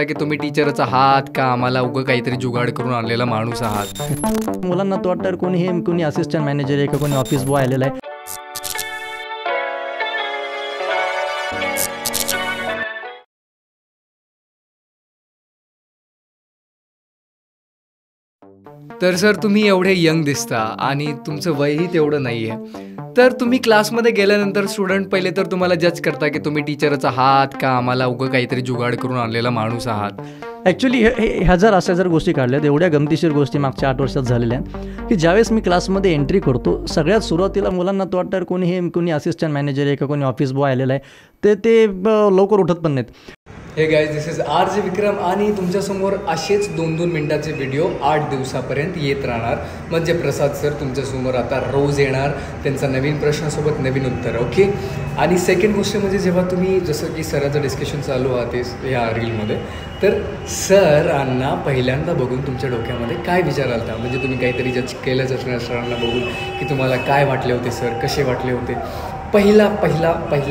की तुम्ही टीचरच आहात का आम्हाला उगं काहीतरी जुगाड करून आणलेला माणूस आहात? मुलांना तो वाटतं कोणी असिस्टंट मॅनेजर आहे का कोणी ऑफिस बॉय आलेला आहे. तर सर तुम्ही एवढे यंग दिसता आणि तुमचं वयही तेवढं नाही आहे, तर तुम्ही क्लासमध्ये गेल्यानंतर स्टुडंट पहिले तर तुम्हाला जज करता की तुम्ही टीचरच आहात का आम्हाला उगं काहीतरी जुगाड करून आणलेला माणूस आहात? ॲक्च्युली ह्या जर गोष्टी काढल्यात, एवढ्या गमतीशीर गोष्टी मागच्या 8 वर्षात झालेल्या आहेत की ज्यावेळेस मी क्लासमध्ये एंट्री करतो सगळ्यात सुरुवातीला मुलांना तो वाटतं कोणी असिस्टंट मॅनेजर आहे का कोणी ऑफिस बॉय आलेला आहे, ते लवकर उठत पण नाहीत. हे गाईज, दिस इज RJ विक्रम आणि तुमच्यासमोर असेच 2-2 मिनिटाचे व्हिडिओ 8 दिवसापर्यंत येत राहणार. म्हणजे प्रसाद सर तुमच्यासमोर आता रोज येणार, त्यांचा नवीन प्रश्नासोबत नवीन उत्तर. ओके. आणि सेकंड गोष्ट म्हणजे जेव्हा तुम्ही जसं की सरांचं डिस्कशन चालू आहे ह्या रीलमध्ये, तर सरांना पहिल्यांदा बघून तुमच्या डोक्यामध्ये काय विचार आला? म्हणजे तुम्ही काहीतरी जज केलंच असणार सरांना बघून की तुम्हाला काय वाटले होते सर, कसे वाटले होते, पहिला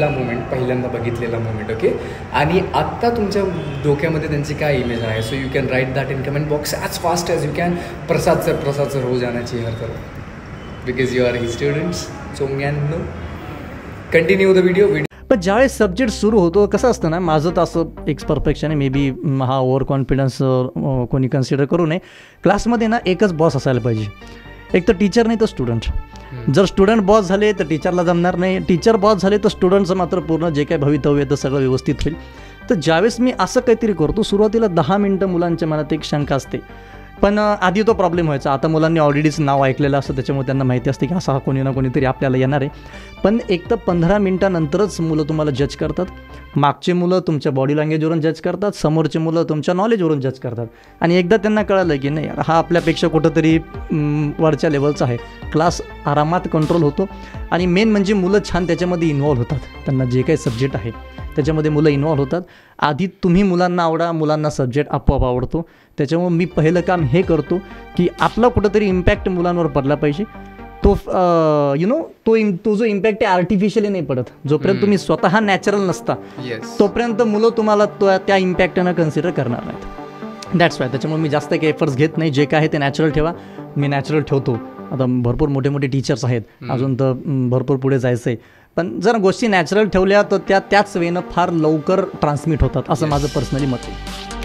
मोमेंट, पहिल्यांदा बघितलेला मोमेंट. ओके. आणि आत्ता तुमच्या डोक्यामध्ये त्यांची काय इमेज आहे? So you can write that in comment box as fast as you can. Prasad sir रोज आणायची हर करो because you are he students. So no continue the video. पण ज्यावेळेस सब्जेक्ट सुरू होतो कसं असतं ना, माझं तर असं एक परफेक्शन आहे, मे बी हा ओव्हर कॉन्फिडन्स कोणी कन्सिडर करू नये. क्लासमध्ये ना एकच बॉस असायला पाहिजे, एक तर टीचर नाही तर स्टुडंट. जर स्टुडंट बॉस झाले तर टीचरला जमणार नाही, टीचर बॉस झाले तर स्टुडंटचं मात्र पूर्ण जे काही भवितव्य आहे तर सगळं व्यवस्थित होईल. तर ज्यावेळेस मी असं काहीतरी करतो सुरुवातीला 10 मिनटं मुलांच्या मनात एक शंका असते, पण आधी तो प्रॉब्लेम व्हायचा. आता मुलांनी ऑलरेडीच नाव ऐकलेलं असतं त्याच्यामुळे त्यांना माहिती असते की असा हा कोणी ना कोणीतरी आपल्याला येणार आहे. पण एक तर 15 मिनटानंतरच मुलं तुम्हाला जज करतात. मागचे मुलं तुमच्या बॉडी लँग्वेजवरून जज करतात, समोरचे मुलं तुमच्या नॉलेजवरून जज करतात. आणि एकदा त्यांना कळलं की नाही यार हा आपल्यापेक्षा कुठंतरी वरच्या लेवलचा आहे, क्लास आरामात कंट्रोल होतो. आणि मेन म्हणजे मुलं छान त्याच्यामध्ये इन्व्हॉल्व होतात. त्यांना जे काही सब्जेक्ट आहे त्याच्यामध्ये मुलं इन्व्हॉल्व होतात. आधी तुम्ही मुलांना आवडा, मुलांना सब्जेक्ट आपोआप आवडतो. त्याच्यामुळे मी पहिलं काम हे करतो की आपला कुठंतरी इम्पॅक्ट मुलांवर पडला पाहिजे. तो तो जो इम्पॅक्ट आहे आर्टिफिशियली नाही पडत. जोपर्यंत तुम्ही स्वतः नॅचरल नसता तोपर्यंत मुलं तुम्हाला त्या इम्पॅक्टनं कन्सिडर करणार नाहीत. That's why. त्याच्यामुळे मी जास्त काही एफर्ट्स घेत नाही. जे काय आहे ते नॅचरल ठेवा. मी नॅचरल ठेवतो. आता भरपूर मोठे टीचर्स आहेत, अजून तर भरपूर पुढे जायचं आहे. पण जर गोष्टी नॅचरल ठेवल्या तर त्याच वेनं फार लवकर ट्रान्समिट होतात असं माझं पर्सनली मत आहे.